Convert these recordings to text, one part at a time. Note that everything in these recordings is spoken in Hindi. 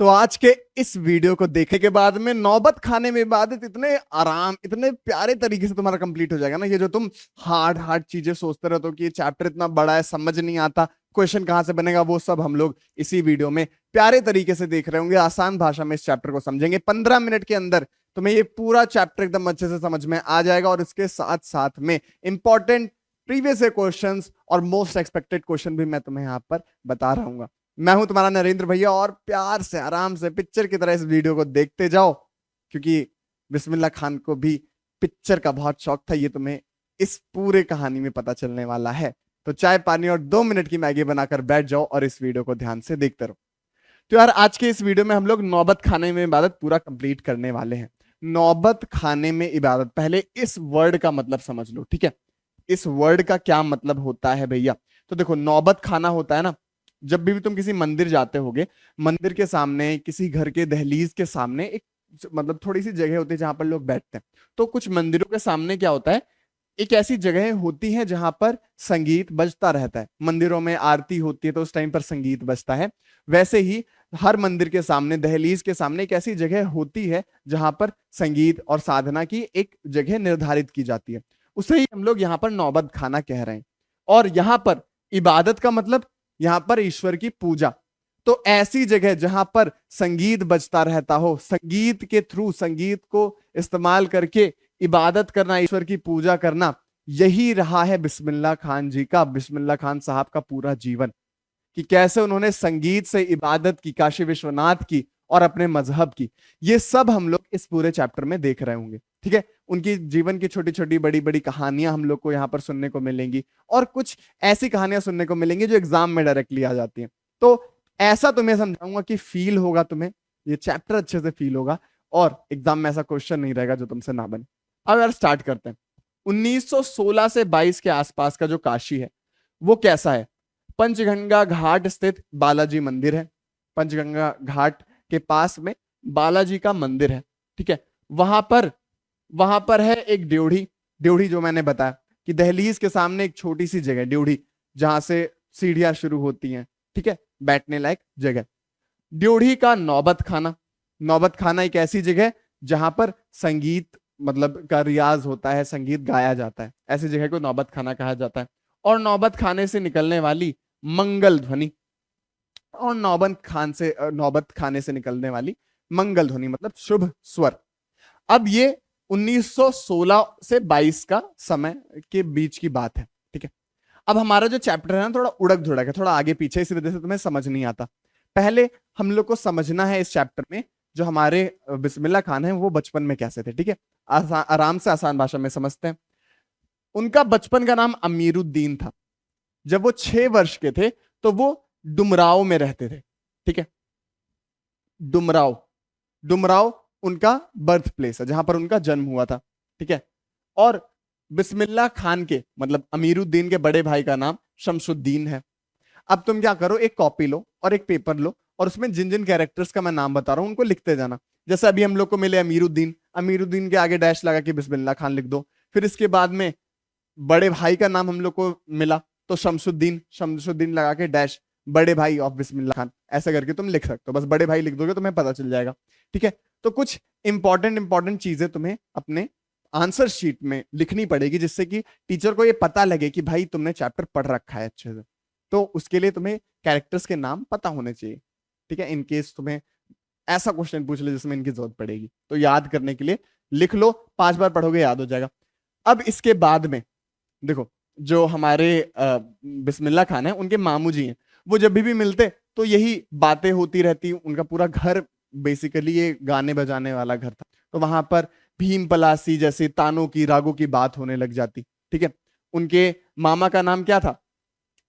तो आज के इस वीडियो को देखने के बाद में नौबत खाने में इबादत इतने आराम, इतने प्यारे तरीके से तुम्हारा कंप्लीट हो जाएगा ना। ये जो तुम हार्ड हार्ड चीजें सोचते रहते हो कि ये चैप्टर इतना बड़ा है, समझ नहीं आता, क्वेश्चन कहां से बनेगा, वो सब हम लोग इसी वीडियो में प्यारे तरीके से देख रहे होंगे। आसान भाषा में इस चैप्टर को समझेंगे। 15 मिनट के अंदर तुम्हें ये पूरा चैप्टर एकदम अच्छे से समझ में आ जाएगा और इसके साथ साथ में इंपॉर्टेंट प्रीवियस क्वेश्चंस और मोस्ट एक्सपेक्टेड क्वेश्चन भी मैं तुम्हें यहां पर बता रहा हूँ। मैं हूं तुम्हारा नरेंद्र भैया और प्यार से आराम से पिक्चर की तरह इस वीडियो को देखते जाओ, क्योंकि बिस्मिल्लाह खान को भी पिक्चर का बहुत शौक था। ये तुम्हें इस पूरे कहानी में पता चलने वाला है। तो चाय पानी और 2 मिनट की मैगी बनाकर बैठ जाओ और इस वीडियो को ध्यान से देखते रहो। तो यार आज के इस वीडियो में हम लोग नौबत खाने में इबादत पूरा कंप्लीट करने वाले हैं। नौबत खाने में इबादत, पहले इस वर्ड का मतलब समझ लो, ठीक है। इस वर्ड का क्या मतलब होता है भैया? तो देखो, नौबत खाना होता है ना, जब भी तुम किसी मंदिर जाते होगे, मंदिर के सामने, किसी घर के दहलीज के सामने एक मतलब थोड़ी सी जगह होती है जहां पर लोग बैठते हैं। तो कुछ मंदिरों के सामने क्या होता है, एक ऐसी जगह होती है जहां पर संगीत बजता रहता है। मंदिरों में आरती होती है तो उस टाइम पर संगीत बजता है। वैसे ही हर मंदिर के सामने, दहलीज के सामने एक ऐसी जगह होती है जहां पर संगीत और साधना की एक जगह निर्धारित की जाती है। उसे ही हम लोग यहाँ पर नौबत खाना कह रहे हैं। और यहाँ पर इबादत का मतलब यहां पर ईश्वर की पूजा। तो ऐसी जगह जहां पर संगीत बजता रहता हो, संगीत के थ्रू, संगीत को इस्तेमाल करके इबादत करना, ईश्वर की पूजा करना, यही रहा है बिस्मिल्लाह खान जी का, बिस्मिल्लाह खान साहब का पूरा जीवन। कि कैसे उन्होंने संगीत से इबादत की, काशी विश्वनाथ की और अपने मजहब की। ये सब हम लोग इस पूरे चैप्टर में देख रहे होंगे, ठीक है। उनकी जीवन की छोटी छोटी बड़ी बड़ी कहानियां हम लोग को यहाँ पर सुनने को मिलेंगी और कुछ ऐसी कहानियां सुनने को मिलेंगी जो एग्जाम में डायरेक्टली आ जाती हैं। तो ऐसा तुम्हें समझाऊंगा कि फील होगा, तुम्हें ये चैप्टर अच्छे से फील होगा और एग्जाम में ऐसा क्वेश्चन नहीं रहेगा जो तुमसे ना बने। अब यार स्टार्ट करते हैं। 1916 से 22 के आसपास का जो काशी है वो कैसा है? पंचगंगा घाट स्थित बालाजी मंदिर है। पंचगंगा घाट के पास में बालाजी का मंदिर है, ठीक है। वहां पर है एक ड्योढ़ी। ड्योढ़ी जो मैंने बताया कि दहलीज के सामने एक छोटी सी जगह ड्योढ़ी, जहां से सीढ़ियां शुरू होती हैं, ठीक है, बैठने लायक जगह। ड्योढ़ी का नौबत खाना। नौबत खाना एक ऐसी जगह जहां पर संगीत मतलब का रियाज होता है, संगीत गाया जाता है, ऐसी जगह को नौबत खाना कहा जाता है। और नौबत खाने से निकलने वाली मंगल ध्वनि, और नौबत खाने से निकलने वाली मंगल ध्वनि मतलब शुभ स्वर। अब ये 1916 से 22 का समय के बीच की बात है, ठीक है। अब हमारा जो चैप्टर है ना, थोड़ा उड़क धुड़क है, थोड़ा आगे पीछे, इस वजह से तुम्हें समझ नहीं आता। पहले हम लोग को समझना है इस चैप्टर में जो हमारे बिस्मिल्लाह खान है वो बचपन में कैसे थे, ठीक है। आराम से आसान भाषा में समझते हैं। उनका बचपन का नाम अमीरुद्दीन था। जब वो 6 वर्ष के थे तो वो डुमराव में रहते थे, ठीक है। डुमराव, डुमराव उनका बर्थ प्लेस है, जहां पर उनका जन्म हुआ था, ठीक है। और बिस्मिल्लाह खान के मतलब अमीरुद्दीन के बड़े भाई का नाम शमसुद्दीन है। अब तुम क्या करो, एक कॉपी लो और एक पेपर लो और उसमें जिन जिन कैरेक्टर्स का मैं नाम बता रहा हूं उनको लिखते जाना। जैसे अभी हम लोग को मिले अमीरुद्दीन, अमीरुद्दीन के आगे डैश लगा के बिस्मिल्लाह खान लिख दो। फिर इसके बाद में बड़े भाई का नाम हम लोग को मिला तो शमसुद्दीन, शमसुद्दीन लगा के डैश बड़े भाई ऑफ बिस्मिल्लाह खान, ऐसा करके तुम लिख सकते हो। बस बड़े भाई लिख दोगे तुम्हें पता चल जाएगा, ठीक है। तो कुछ इंपॉर्टेंट चीजें तुम्हें अपने आंसर शीट में लिखनी पड़ेगी जिससे कि टीचर को ये पता लगे कि भाई तुमने चैप्टर पढ़ रखा है अच्छे से। तो उसके लिए तुम्हें कैरेक्टर्स के नाम पता होने चाहिए, ठीक है। इन केस तुम्हें ऐसा क्वेश्चन पूछ ले जिसमें इनकी जरूरत पड़ेगी तो याद करने के लिए लिख लो, 5 बार पढ़ोगे याद हो जाएगा। अब इसके बाद में देखो, जो हमारे बिस्मिल्लाह खान है उनके मामू जी हैं, वो जब भी मिलते तो यही बातें होती रहती। उनका पूरा घर बेसिकली ये गाने बजाने वाला घर था, तो वहां पर भीम पलासी जैसे तानों की, रागों की बात होने लग जाती, ठीक है। उनके मामा का नाम क्या था?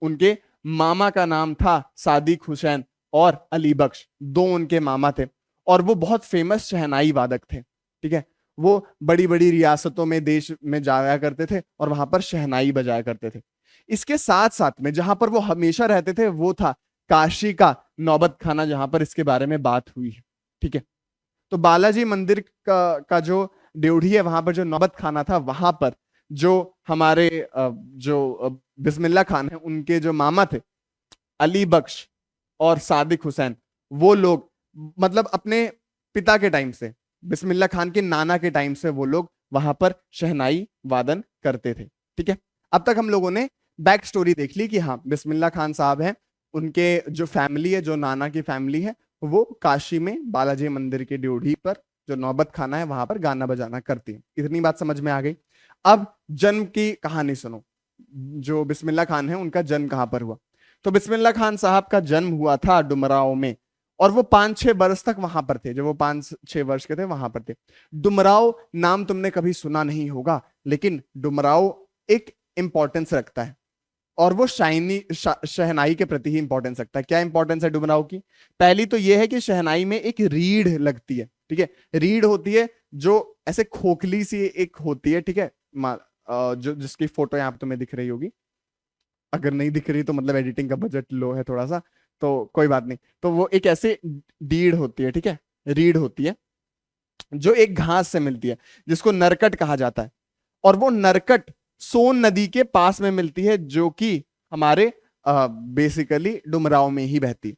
उनके मामा का नाम था सादिक हुसैन और अली बख्श, दो उनके मामा थे और वो बहुत फेमस शहनाई वादक थे, ठीक है। वो बड़ी बड़ी रियासतों में, देश में जाया करते थे और वहां पर शहनाई बजाया करते थे। इसके साथ साथ में जहां पर वो हमेशा रहते थे वो था काशी का नौबत खाना, जहां पर इसके बारे में बात हुई है, ठीक है। तो बालाजी मंदिर का जो ड्योढ़ी है वहां पर जो नौबत खाना था, वहां पर जो हमारे बिस्मिल्लाह खान है उनके जो मामा थे अली बख्श और सादिक हुसैन, वो लोग मतलब अपने पिता के टाइम से, बिस्मिल्लाह खान के नाना के टाइम से वो लोग वहां पर शहनाई वादन करते थे। ठीक है, अब तक हम लोगों ने बैक स्टोरी देख ली कि हाँ बिस्मिल्लाह खान साहब हैं, उनके जो फैमिली है, जो नाना की फैमिली है, वो काशी में बालाजी मंदिर की ड्योढ़ी पर जो नौबत खाना है वहां पर गाना बजाना करती है। इतनी बात समझ में आ गई। अब जन्म की कहानी सुनो, जो बिस्मिल्लाह खान है उनका जन्म कहां पर हुआ। तो बिस्मिल्लाह खान साहब का जन्म हुआ था डुमराव में, और वो 5-6 वर्ष तक वहां पर थे। जब वो 5-6 वर्ष के थे वहां पर थे। डुमराव नाम तुमने कभी सुना नहीं होगा, लेकिन डुमराव एक इंपॉर्टेंस रखता है, और वो शहनाई के प्रति ही इंपॉर्टेंस रखता है। क्या इंपॉर्टेंस है डुमराव की? पहली तो ये है कि शहनाई में एक रीढ़ लगती है। ठीक है, रीढ़ होती है जो ऐसे खोखली सी एक होती है। ठीक है, जो जिसकी फोटो यहाँ पे तुम्हें दिख रही होगी, अगर नहीं दिख रही तो मतलब एडिटिंग का बजट लो है थोड़ा सा, तो कोई बात नहीं। तो वो एक ऐसे डीड़ होती है, ठीक है, रीढ़ होती है जो एक घास से मिलती है, जिसको नरकट कहा जाता है। और वो नरकट सोन नदी के पास में मिलती है, जो कि हमारे बेसिकली डुमराव में ही बहती है।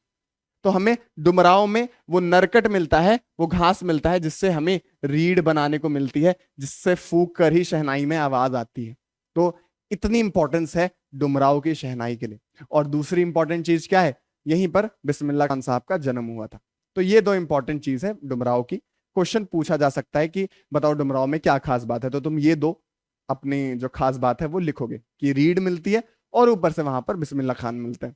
तो हमें डुमराव में वो नरकट मिलता है, वो घास मिलता है, जिससे हमें रीढ़ बनाने को मिलती है, जिससे फूक कर ही शहनाई में आवाज आती है। तो इतनी इंपॉर्टेंस है डुमराव की शहनाई के लिए। और दूसरी इंपॉर्टेंट चीज क्या है, यहीं पर बिस्मिल्लाह खान साहब का जन्म हुआ था। तो ये दो इंपॉर्टेंट चीज है डुमराव की। क्वेश्चन पूछा जा सकता है कि बताओ डुमराव में क्या खास बात है, तो तुम ये दो अपनी जो खास बात है वो लिखोगे कि रीढ़ मिलती है और ऊपर से वहां पर बिस्मिल्लाह खान मिलते हैं।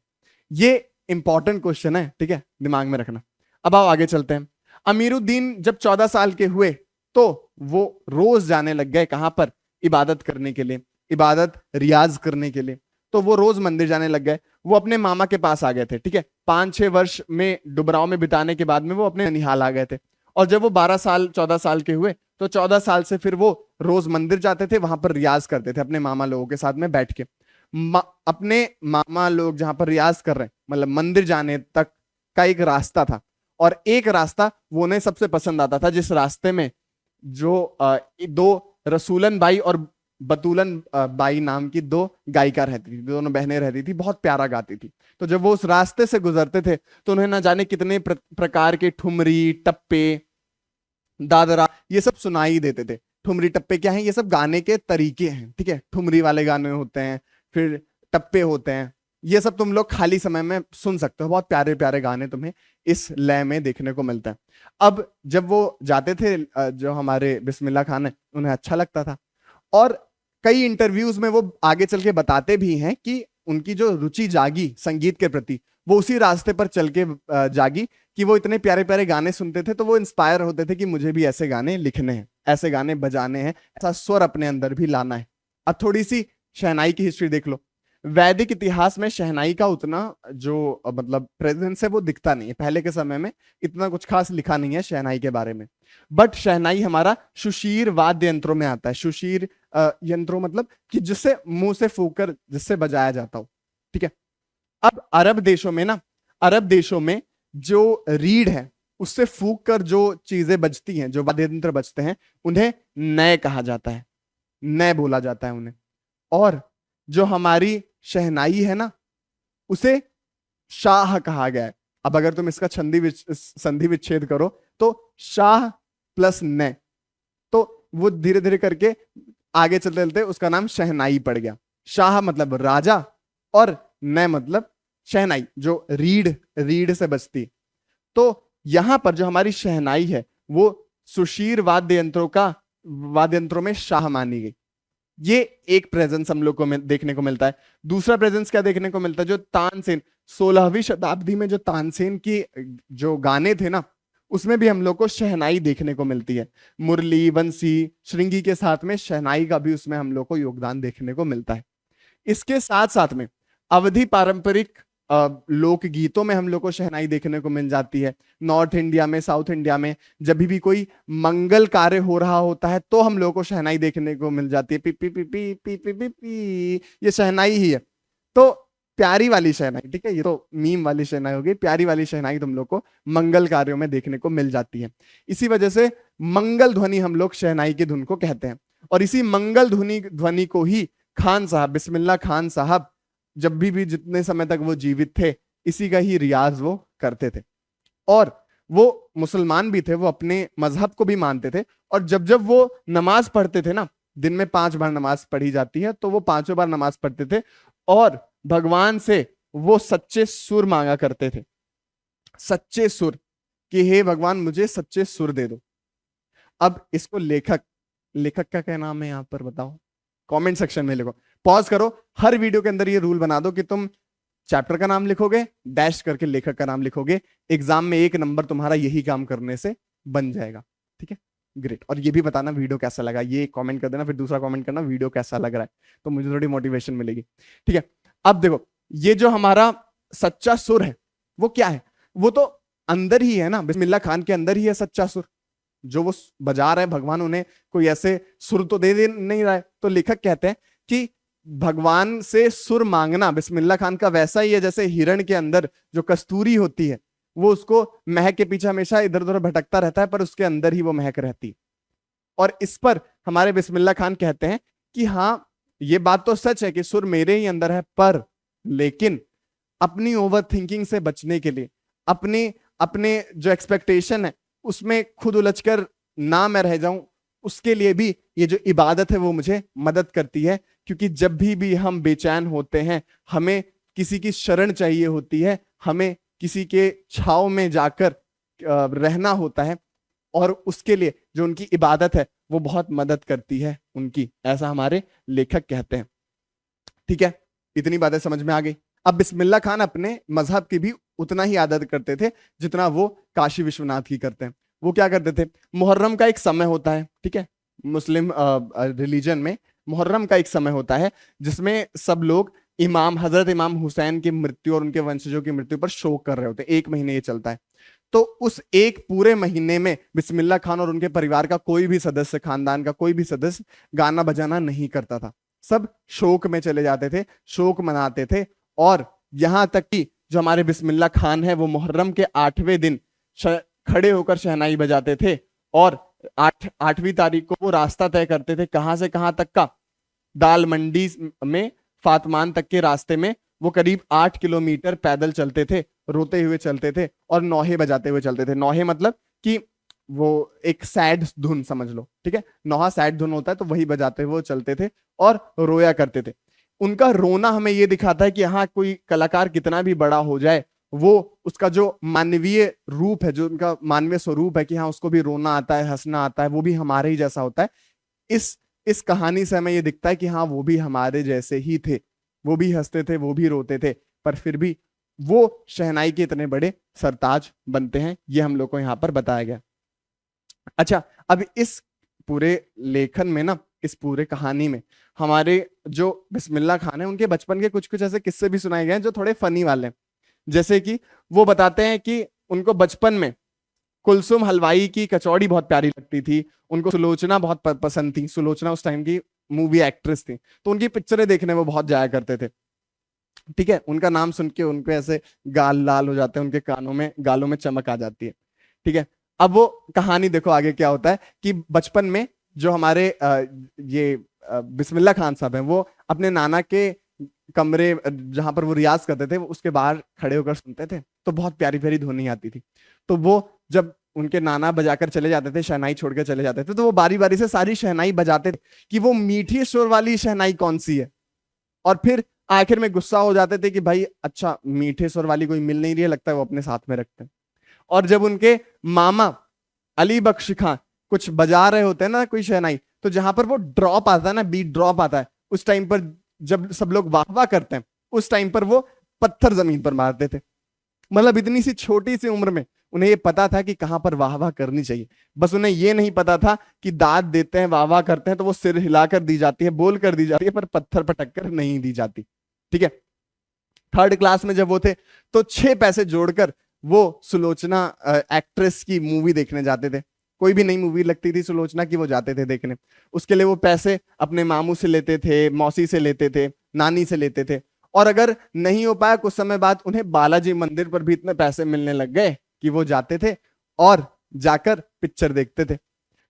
ये इंपॉर्टेंट क्वेश्चन है, ठीक है, दिमाग में रखना। अब आओ आगे चलते हैं। अमीरुद्दीन जब 14 साल के हुए तो वो रोज जाने लग गए कहां पर, इबादत करने के लिए, इबादत रियाज करने के लिए। तो वो रोज मंदिर जाने लग गए। वो अपने मामा के पास आ गए थे। ठीक है, 5-6 वर्ष में डुबराव में बिताने के बाद में वो अपने ननिहाल आ गए थे। और जब वो 12 साल 14 साल के हुए तो 14 साल से फिर वो रोज मंदिर जाते थे, वहां पर रियाज करते थे अपने मामा लोगों के साथ में बैठ के। अपने मामा लोग जहां पर रियाज कर रहे हैं, मतलब मंदिर जाने तक का एक रास्ता था, और एक रास्ता वो उन्हें सबसे पसंद आता था, जिस रास्ते में जो दो रसूलन बाई और बतूलन बाई नाम की दो गायिका रहती थी, दोनों बहनें रहती थी, बहुत प्यारा गाती थी। तो जब वो उस रास्ते से गुजरते थे तो उन्हें ना जाने कितने प्रकार के ठुमरी, टप्पे, दादरा ये सब सुनाई देते थे। ठुमरी टप्पे क्या है? ये सब गाने के तरीके हैं। ठीक है, ठुमरी वाले गाने होते हैं, फिर टप्पे होते हैं। ये सब तुम लोग खाली समय में सुन सकते हो, बहुत प्यारे प्यारे गाने तुम्हें इस लय में देखने को मिलता है। अब जब वो जाते थे, जो हमारे बिस्मिल्लाह खान है, उन्हें अच्छा लगता था। और कई इंटरव्यूज में वो आगे चल के बताते भी हैं कि उनकी जो रुचि जागी संगीत के प्रति, वो उसी रास्ते पर चल के जागी कि वो इतने प्यारे प्यारे गाने सुनते थे, तो वो इंस्पायर होते थे कि मुझे भी ऐसे गाने लिखने हैं, ऐसे गाने बजाने हैं, ऐसा स्वर अपने अंदर भी लाना है। अब थोड़ी सी शहनाई की हिस्ट्री देख लो। वैदिक इतिहास में शहनाई का उतना जो मतलब प्रेजेंस है वो दिखता नहीं है। पहले के समय में इतना कुछ खास लिखा नहीं है शहनाई के बारे में। बट शहनाई हमारा सुशीर वाद्य यंत्रों में आता है। सुशीर यंत्रों मतलब कि जिससे मुंह से फूंक कर जिससे बजाया जाता हो। ठीक है, अब अरब देशों में ना, अरब देशों में जो रीढ़ है उससे फूंक कर जो चीजें बजती हैं, जो वाद्य यंत्र बजते हैं, उन्हें नय कहा जाता है, नय बोला जाता है उन्हें। और जो हमारी शहनाई है ना, उसे शाह कहा गया है। अब अगर तुम इसका संधि विच्छेद करो तो शाह प्लस न, तो वो धीरे धीरे करके आगे चलते चलते उसका नाम शहनाई पड़ गया। शाह मतलब राजा और न मतलब शहनाई, जो रीढ़ रीढ़ से बजती। तो यहां पर जो हमारी शहनाई है वो सुशीर वाद्य यंत्रों में शाह मानी गई। ये एक प्रेजेंस हम लोग को देखने को मिलता है। दूसरा प्रेजेंस क्या देखने को मिलता है? जो तानसेन, 16वीं शताब्दी में जो तानसेन की जो गाने थे ना, उसमें भी हम लोग को शहनाई देखने को मिलती है। मुरली, बंसी, श्रृंगी के साथ में शहनाई का भी उसमें हम लोग को योगदान देखने को मिलता है। इसके साथ साथ में अवधि पारंपरिक लोकगीतों में हम लोग को शहनाई देखने को मिल जाती है। नॉर्थ इंडिया में, साउथ इंडिया में जब भी कोई मंगल कार्य हो रहा होता है तो हम लोग को शहनाई देखने को मिल जाती है। P P P P P P P P, ये शहनाई ही है। तो प्यारी वाली शहनाई, ठीक है, ये तो मीम वाली शहनाई होगी। प्यारी वाली शहनाई तुम लोग को मंगल कार्यों में देखने को मिल जाती है। इसी वजह से मंगल ध्वनि हम लोग शहनाई की धुन को कहते हैं। और इसी मंगल ध्वनि को ही खान साहब, बिस्मिल्लाह खान साहब, जब भी जितने समय तक वो जीवित थे, इसी का ही रियाज वो करते थे। और वो मुसलमान भी थे, वो अपने मजहब को भी मानते थे, और जब जब वो नमाज पढ़ते थे ना, दिन में 5 बार नमाज पढ़ी जाती है, तो वो 5 बार नमाज पढ़ते थे और भगवान से वो सच्चे सुर मांगा करते थे, सच्चे सुर, कि हे भगवान मुझे सच्चे सुर दे दो। अब इसको लेखक, लेखक का क्या नाम है यहाँ पर बताओ, कमेंट सेक्शन में लिखो, पॉज करो, हर वीडियो के अंदर ये रूल बना दो कि तुम चैप्टर का नाम लिखोगे, डैश करके लेखक का नाम लिखोगे, एग्जाम में 1 नंबर तुम्हारा यही काम करने से बन जाएगा। ठीक है, ग्रेट। और ये भी बताना वीडियो कैसा लगा, ये कमेंट कर देना, फिर दूसरा कमेंट करना वीडियो कैसा लग रहा है, तो मुझे थोड़ी मोटिवेशन मिलेगी। ठीक है, अब देखो ये जो हमारा सच्चा सुर है वो क्या है, वो तो अंदर ही है ना, बिस्मिल्लाह खान के अंदर ही है सच्चा सुर, जो वो बजा रहे हैं, भगवान उन्हें कोई ऐसे सुर तो दे नहीं रहा है। तो लेखक कहते हैं कि भगवान से सुर मांगना बिस्मिल्लाह खान का वैसा ही है जैसे हिरण के अंदर जो कस्तूरी होती है, वो उसको महक के पीछे हमेशा इधर उधर भटकता रहता है, पर उसके अंदर ही वो महक रहती है। और इस पर हमारे बिस्मिल्लाह खान कहते हैं कि हाँ ये बात तो सच है कि सुर मेरे ही अंदर है, पर लेकिन अपनी ओवर थिंकिंग से बचने के लिए, अपने अपने जो एक्सपेक्टेशन है उसमें खुद उलझकर ना मैं रह जाऊं, उसके लिए भी ये जो इबादत है वो मुझे मदद करती है। क्योंकि जब भी हम बेचैन होते हैं, हमें किसी की शरण चाहिए होती है, हमें किसी के छाव में जाकर रहना होता है, और उसके लिए जो उनकी इबादत है वो बहुत मदद करती है उनकी, ऐसा हमारे लेखक कहते हैं। ठीक है, इतनी बातें समझ में आ गई। अब बिस्मिल्लाह खान अपने मजहब की भी उतना ही आदत करते थे जितना वो काशी विश्वनाथ की करते हैं। वो क्या करते थे, मुहर्रम का एक समय होता है, ठीक है, मुस्लिम रिलीजन में मुहर्रम का एक समय होता है जिसमें सब लोग हजरत इमाम हुसैन की मृत्यु और उनके वंशजों की मृत्यु पर शोक कर रहे होते हैं। 1 महीने ये चलता है। तो उस एक पूरे महीने में बिस्मिल्लाह खान और उनके परिवार का कोई भी सदस्य, खानदान का कोई भी सदस्य गाना बजाना नहीं करता था, सब शोक में चले जाते थे, शोक मनाते थे। और यहां तक कि जो हमारे बिस्मिल्लाह खान है वो मुहर्रम के 8वें दिन खड़े होकर शहनाई बजाते थे, और 8वीं तारीख को वो रास्ता तय करते थे, कहां से कहां तक का, दाल मंडी में फातमान तक के रास्ते में वो करीब 8 किलोमीटर पैदल चलते थे, रोते हुए चलते थे और नौहे बजाते हुए चलते थे। नौहे मतलब कि वो एक सैड धुन समझ लो, ठीक है, नौहा सैड धुन होता है, तो वही बजाते हुए वो चलते थे और रोया करते थे। उनका रोना हमें ये दिखाता है कि हाँ, कोई कलाकार कितना भी बड़ा हो जाए, वो उसका जो मानवीय रूप है, जो उनका मानवीय स्वरूप है कि हाँ उसको भी रोना आता है, हंसना आता है, वो भी हमारे ही जैसा होता है। इस कहानी से हमें ये दिखता है कि हाँ वो भी हमारे जैसे ही थे, वो भी हंसते थे, वो भी रोते थे, पर फिर भी वो शहनाई के इतने बड़े सरताज बनते हैं, ये हम लोग को यहाँ पर बताया गया। अच्छा, अब इस पूरे लेखन में ना, इस पूरे कहानी में हमारे जो बिस्मिल्लाह खान है उनके बचपन के कुछ कुछ ऐसे किस्से भी सुनाए गए हैं जो थोड़े फनी वाले हैं। जैसे कि वो बताते हैं कि उनको बचपन में कुलसुम हलवाई की कचौड़ी बहुत प्यारी लगती थी, उनको सुलोचना बहुत पसंद थी। सुलोचना उस टाइम की मूवी एक्ट्रेस थी, तो उनकी पिक्चरें देखने वो बहुत जाया करते थे। ठीक है, उनका नाम सुन के उनको ऐसे गाल लाल हो जाते हैं, उनके कानों में, गालों में चमक आ जाती है। ठीक है, अब वो कहानी देखो आगे क्या होता है कि बचपन में जो हमारे बिस्मिल्लाह खान साहब हैं, वो अपने नाना के कमरे जहां पर वो रियाज करते थे, उसके बाहर खड़े होकर सुनते थे, तो बहुत प्यारी प्यारी ध्वनि आती थी। तो वो जब उनके नाना बजाकर चले जाते थे, शहनाई छोड़ के चले जाते थे, तो वो बारी बारी से सारी शहनाई बजाते थे कि वो मीठी सुर वाली शहनाई कौन सी है। और फिर आखिर में गुस्सा हो जाते थे कि भाई अच्छा मीठे सुर वाली कोई मिल नहीं रही है, लगता है वो अपने साथ में रखते हैं। और जब उनके मामा अली बख्श खां कुछ बजा रहे होते हैं ना कोई शहनाई, तो जहां पर वो ड्रॉप आता है ना, बीट ड्रॉप आता है, उस टाइम पर जब सब लोग वाह वाह करते हैं, उस टाइम पर वो पत्थर जमीन पर मारते थे। मतलब इतनी सी छोटी सी उम्र में उन्हें ये पता था कि कहां पर वाह वाह करनी चाहिए, बस उन्हें ये नहीं पता था कि दाद देते हैं, वाह वाह करते हैं तो वो सिर हिलाकर दी जाती है, बोल कर दी जाती है, पर पत्थर पटक कर नहीं दी जाती। ठीक है, 3rd क्लास में जब वो थे तो 6 पैसे जोड़कर वो सुलोचना एक्ट्रेस की मूवी देखने जाते थे। कोई भी नई मूवी लगती थी सुलोचना की, वो जाते थे देखने। उसके लिए वो पैसे अपने मामू से लेते थे, मौसी से लेते थे, नानी से लेते थे। और अगर नहीं हो पाया, कुछ समय बाद उन्हें बालाजी मंदिर पर भी इतने पैसे मिलने लग गए कि वो जाते थे और जाकर पिक्चर देखते थे।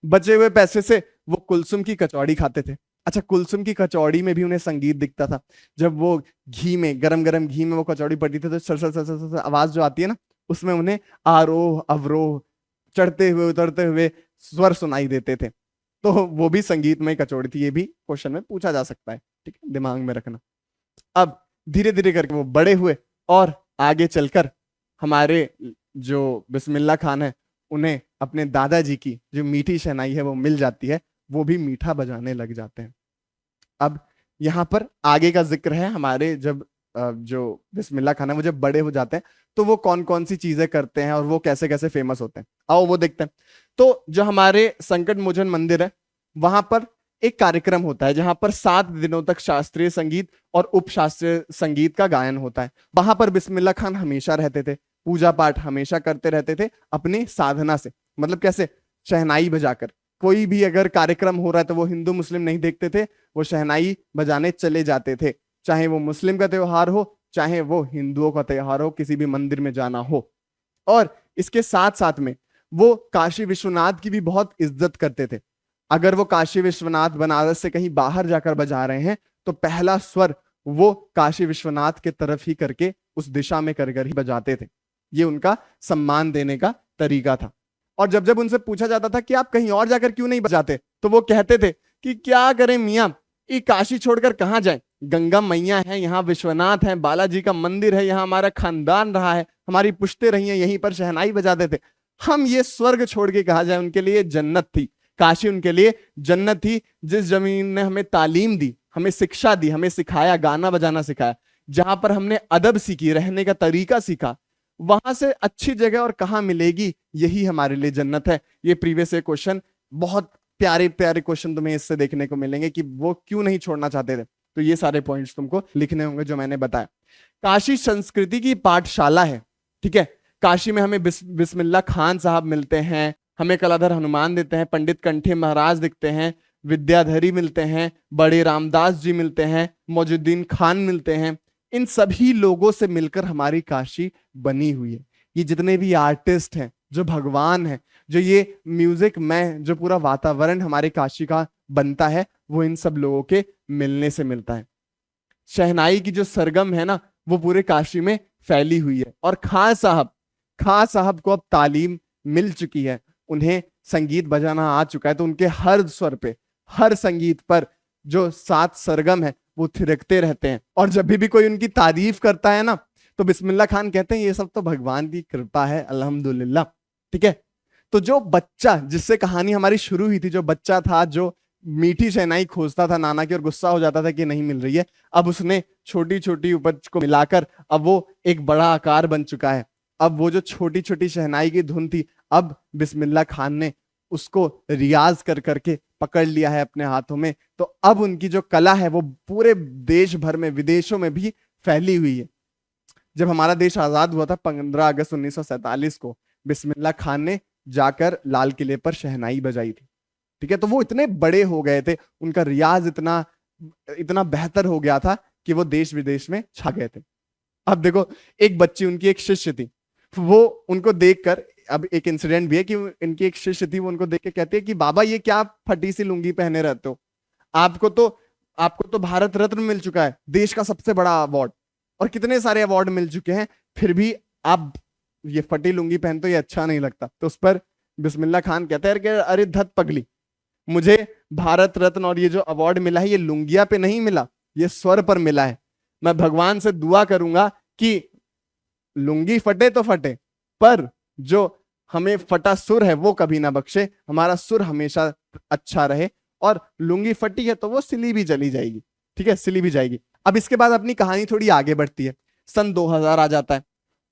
बचे हुए पैसे से वो कुलसुम की कचौड़ी खाते थे। अच्छा, कुलसुम की कचौड़ी में भी उन्हें संगीत दिखता था। जब वो घी में, गरम गरम घी में वो कचौड़ी पड़ती थी, तो सर सर सर सर आवाज जो आती है ना, उसमें उन्हें आरोह अवरोह, चढ़ते हुए उतरते हुए स्वर सुनाई देते थे। तो वो भी संगीतमय कचौड़ी थी, ये भी क्वेश्चन में पूछा जा सकता है, ठीक है, दिमाग में रखना। अब धीरे धीरे करके वो बड़े हुए और आगे चलकर हमारे जो बिस्मिल्लाह खान है उन्हें अपने दादाजी की जो मीठी शहनाई है वो मिल जाती है, वो भी मीठा बजाने लग जाते हैं। अब यहाँ पर आगे का जिक्र है हमारे, जब जो बिस्मिल्लाह खान है वो जब बड़े हो जाते हैं तो वो कौन कौन सी चीजें करते हैं और वो कैसे कैसे फेमस होते हैं, आओ वो देखते हैं। तो जो हमारे संकट मोचन मंदिर है वहां पर एक कार्यक्रम होता है जहां पर 7 दिनों तक शास्त्रीय संगीत और उपशास्त्रीय संगीत का गायन होता है। वहां पर बिस्मिल्लाह खान हमेशा रहते थे, पूजा पाठ हमेशा करते रहते थे अपनी साधना से, मतलब कैसे, शहनाई बजाकर। कोई भी अगर कार्यक्रम हो रहा है तो वो हिंदू मुस्लिम नहीं देखते थे, वो शहनाई बजाने चले जाते थे, चाहे वो मुस्लिम का त्योहार हो चाहे वो हिंदुओं का त्योहार हो, किसी भी मंदिर में जाना हो। और इसके साथ साथ में वो काशी विश्वनाथ की भी बहुत इज्जत करते थे। अगर वो काशी विश्वनाथ बनारस से कहीं बाहर जाकर बजा रहे हैं तो पहला स्वर वो काशी विश्वनाथ के तरफ ही करके उस दिशा में कर ही बजाते थे। ये उनका सम्मान देने का तरीका था। और जब जब उनसे पूछा जाता था कि आप कहीं और जाकर क्यों नहीं बजाते, तो वो कहते थे कि क्या करें मियां, ये काशी छोड़कर कहां जाएं, गंगा मैया है, यहाँ विश्वनाथ है, बालाजी का मंदिर है, यहाँ हमारा खानदान रहा है, हमारी पुश्तें रही हैं, यहीं पर शहनाई बजाते थे, हम ये स्वर्ग छोड़ के कहा जाए। उनके लिए जन्नत थी काशी, उनके लिए जन्नत थी। जिस जमीन ने हमें तालीम दी, हमें शिक्षा दी, हमें सिखाया, गाना बजाना सिखाया, जहां पर हमने अदब सीखी, रहने का तरीका सीखा, वहां से अच्छी जगह और कहां मिलेगी, यही हमारे लिए जन्नत है। ये प्रीवियस क्वेश्चन, बहुत प्यारे प्यारे क्वेश्चन तुम्हें इससे देखने को मिलेंगे कि वो क्यों नहीं छोड़ना चाहते थे। तो ये सारे पॉइंट्स तुमको लिखने होंगे जो मैंने बताया। काशी संस्कृति की पाठशाला है, ठीक है। काशी में हमें बिस्मिल्लाह खान साहब मिलते हैं, हमें कलाधर हनुमान देते हैं, पंडित कंठे महाराज दिखते हैं, विद्याधरी मिलते हैं, बड़े रामदास जी मिलते हैं, मौजुद्दीन खान मिलते हैं। इन सभी लोगों से मिलकर हमारी काशी बनी हुई है। ये जितने भी आर्टिस्ट हैं, जो भगवान है, जो ये म्यूजिक में जो पूरा वातावरण हमारे काशी का बनता है, वो इन सब लोगों के मिलने से मिलता है। शहनाई की जो सरगम है ना, वो पूरे काशी में फैली हुई है। और खान साहब को अब तालीम मिल चुकी है, उन्हें संगीत बजाना आ चुका है, तो उनके हर स्वर पे, हर संगीत पर जो 7 सरगम है वो थिरकते रहते हैं। और जब भी कोई उनकी तारीफ करता है ना, तो बिस्मिल्लाह खान कहते हैं ये सब तो भगवान की कृपा है, अल्हम्दुलिल्लाह, ठीक है। तो जो बच्चा, जिससे कहानी हमारी शुरू हुई थी, जो बच्चा था जो मीठी शहनाई खोजता था नाना की और गुस्सा हो जाता था कि नहीं मिल रही है, अब उसने छोटी छोटी उपज को मिलाकर अब वो एक बड़ा आकार बन चुका है। अब वो जो छोटी छोटी शहनाई की धुन थी, अब बिस्मिल्लाह खान ने उसको रियाज कर करके पकड़ लिया है अपने हाथों में। तो अब उनकी जो कला है वो पूरे देश भर में, विदेशों में भी फैली हुई है। जब हमारा देश आजाद हुआ था 15 अगस्त 1947 को, बिस्मिल्लाह खान ने जाकर लाल किले पर शहनाई बजाई थी, ठीक है। तो वो इतने बड़े हो गए थे, उनका रियाज इतना इतना बेहतर हो गया था कि वो देश विदेश में छा गए थे। अब देखो, एक बच्ची, उनकी एक शिष्य थी, वो उनको देखकर, अब एक इंसिडेंट भी है कि इनकी एक शिष्य थी, वो उनको देख के कहती है कि बाबा ये क्या फटी सी लुंगी पहने रहते हो, आपको तो भारत रत्न मिल चुका है, देश का सबसे बड़ा अवार्ड, और कितने सारे अवार्ड मिल चुके हैं, फिर भी आप ये फटी लुंगी पहनते हो, ये अच्छा नहीं लगता। तो उस पर बिस्मिल्लाह खान कहते हैं कि अरे धत पगली, मुझे भारत रत्न और ये जो अवार्ड मिला है ये लुंगिया पे नहीं मिला, ये स्वर पर मिला है। मैं भगवान से दुआ करूंगा कि लुंगी फटे तो फटे, पर जो हमें फटा सुर है वो कभी ना बख्शे, हमारा सुर हमेशा अच्छा रहे। और लुंगी फटी है तो वो सिली भी चली जाएगी, ठीक है, सिली भी जाएगी। अब इसके बाद अपनी कहानी थोड़ी आगे बढ़ती है, सन 2000 आ जाता है,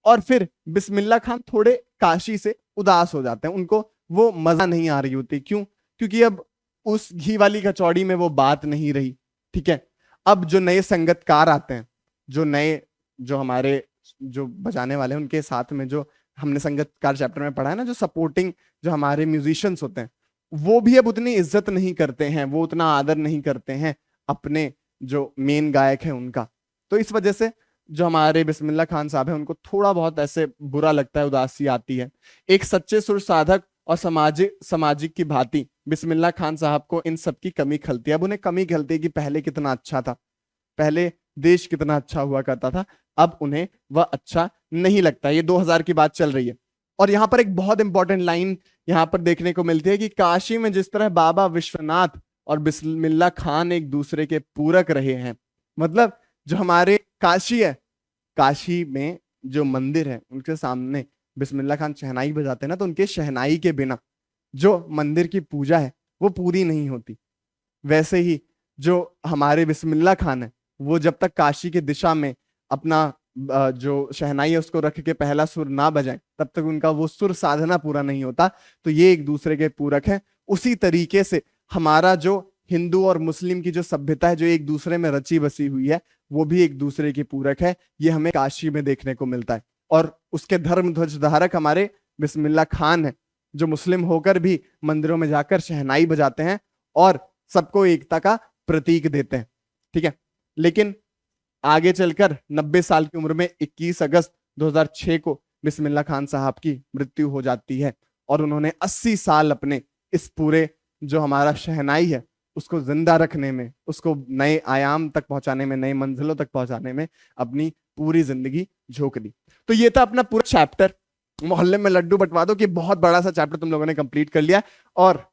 और फिर बिस्मिल्लाह खान थोड़े काशी से उदास हो जाते हैं, उनको वो मजा नहीं आ रही होती। क्यों? क्योंकि अब उस घी वाली कचौड़ी में वो बात नहीं रही, ठीक है। अब जो नए संगतकार आते हैं, जो नए, जो हमारे जो बजाने वाले हैं, उनके साथ में जो हमने संगतकार चैप्टर में पढ़ा है ना, जो सपोर्टिंग जो हमारे म्यूजिशियंस होते हैं, वो भी अब उतनी इज्जत नहीं करते हैं, वो उतना आदर नहीं करते हैं अपने जो मेन गायक है उनका। तो इस वजह से जो हमारे बिस्मिल्लाह खान साहब है उनको थोड़ा बहुत ऐसे बुरा लगता है, उदासी आती है। एक सच्चे सुर साधक और सामाजिक की भांति बिस्मिल्लाह खान साहब को इन सब की कमी खलती है। अब उन्हें कमी खलती है कि पहले कितना अच्छा था, पहले देश कितना अच्छा हुआ करता था, अब उन्हें वह अच्छा नहीं लगता। ये 2000 की बात चल रही है। और यहां पर एक बहुत इंपॉर्टेंट लाइन यहां पर देखने को मिलती है कि काशी में जिस तरह बाबा विश्वनाथ और बिस्मिल्लाह खान एक दूसरे के पूरक रहे हैं, मतलब जो हमारे काशी है, काशी में जो मंदिर है उनके सामने बिस्मिल्लाह खान शहनाई बजाते हैं ना, तो उनके शहनाई के बिना जो मंदिर की पूजा है वो पूरी नहीं होती। वैसे ही जो हमारे बिस्मिल्लाह खान है, वो जब तक काशी की दिशा में अपना जो शहनाई है उसको रख के पहला सुर ना बजाएं, तब तक उनका वो सुर साधना पूरा नहीं होता। तो ये एक दूसरे के पूरक है। उसी तरीके से हमारा जो हिंदू और मुस्लिम की जो सभ्यता है, जो एक दूसरे में रची बसी हुई है, वो भी एक दूसरे की पूरक है। ये हमें काशी में देखने को मिलता है। और उसके धर्म ध्वज धारक हमारे बिस्मिल्लाह खान है, जो मुस्लिम होकर भी मंदिरों में जाकर शहनाई बजाते हैं और सबको एकता का प्रतीक देते हैं। ठीक है, लेकिन आगे चलकर 90 साल की उम्र में 21 अगस्त 2006 को बिस्मिल्लाह खान साहब की मृत्यु हो जाती है और उन्होंने 80 साल अपने इस पूरे जो हमारा शहनाई है उसको जिंदा रखने में, उसको नए आयाम तक पहुंचाने में, नई मंजिलों तक पहुंचाने में अपनी पूरी जिंदगी झोंक दी। तो ये था अपना पूरा चैप्टर, मोहल्ले में लड्डू बंटवा दो, कि बहुत बड़ा सा चैप्टर तुम लोगों ने कंप्लीट कर लिया। और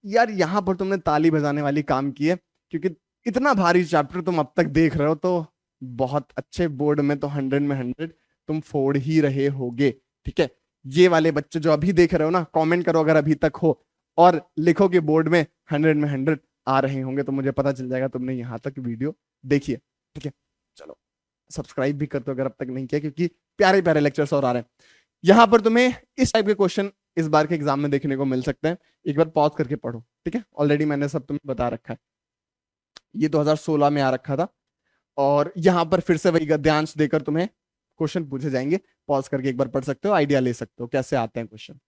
यार यहां पर तुमने ताली बजाने वाली काम की है, क्योंकि इतना भारी चैप्टर तुम अब तक देख रहे हो, तो बहुत अच्छे बोर्ड में तो 100 में 100 तुम फोड़ ही रहे होगे। ठीक है, ये वाले बच्चे जो अभी देख रहे हो ना, कमेंट करो अगर अभी तक हो, और लिखो कि बोर्ड में 100 में 100 आ रहे होंगे, तो मुझे पता चल जाएगा तुमने यहाँ तक वीडियो देखी है। ठीक है, चलो सब्सक्राइब भी कर दो अगर अब तक नहीं किया, क्योंकि प्यारे प्यारे लेक्चर्स और आ रहे हैं। यहाँ पर तुम्हें इस टाइप के क्वेश्चन इस बार के एग्जाम में देखने को मिल सकते हैं। एक बार पॉज करके पढ़ो। ठीक है, ऑलरेडी मैंने सब तुम्हें बता रखा है। ये 2016 में आ रखा था, और यहां पर फिर से वही गद्यांश देकर तुम्हें क्वेश्चन पूछे जाएंगे। पॉज करके एक बार पढ़ सकते हो, आइडिया ले सकते हो कैसे आते हैं क्वेश्चन।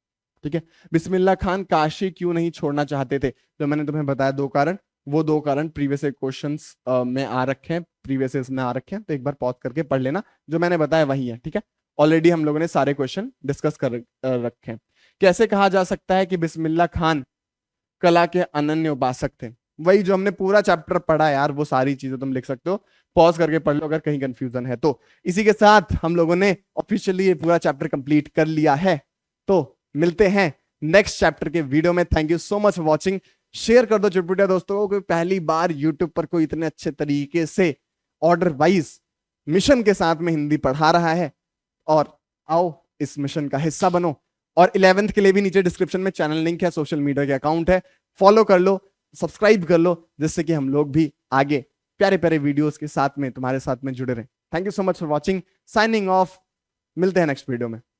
ठीक है, बिस्मिल्लाह खान काशी क्यों नहीं छोड़ना चाहते थे? तो मैंने तुम्हें बताया 2 कारण, वो 2 कारण प्रीवियस क्वेश्चंस में आ रखे हैं, प्रीवियस में आ रखे हैं, तो एक बार पॉज करके पढ़ लेना। जो मैंने बताया वही है। ठीक है, ऑलरेडी हम लोगों ने सारे क्वेश्चन डिस्कस कर रखे हैं। कैसे कहा जा सकता है कि बिस्मिल्लाह खान कला के अनन्य उपासक थे? वही जो हमने पूरा चैप्टर पढ़ा यार, वो सारी चीजें तुम लिख सकते हो, पॉज करके पढ़ लो अगर कहीं कंफ्यूजन है तो। इसी के साथ हम लोगों ने ऑफिशियली ये पूरा चैप्टर कंप्लीट कर लिया है। तो मिलते हैं नेक्स्ट चैप्टर के वीडियो में। Thank you so much for watching. Share कर दो चुटपुटिया दोस्तों को, पहली बार यूट्यूब पर कोई इतने अच्छे तरीके से ऑर्डर वाइज मिशन के साथ में हिंदी पढ़ा रहा है, और आओ इस मिशन का हिस्सा बनो। और 11th के लिए भी नीचे डिस्क्रिप्शन में चैनल लिंक है, सोशल मीडिया के अकाउंट है, फॉलो कर लो, सब्सक्राइब कर लो, जिससे कि हम लोग भी आगे प्यारे प्यारे वीडियोस के साथ में तुम्हारे साथ में जुड़े रहें। Thank you so much for watching. Signing off. मिलते हैं नेक्स्ट वीडियो में।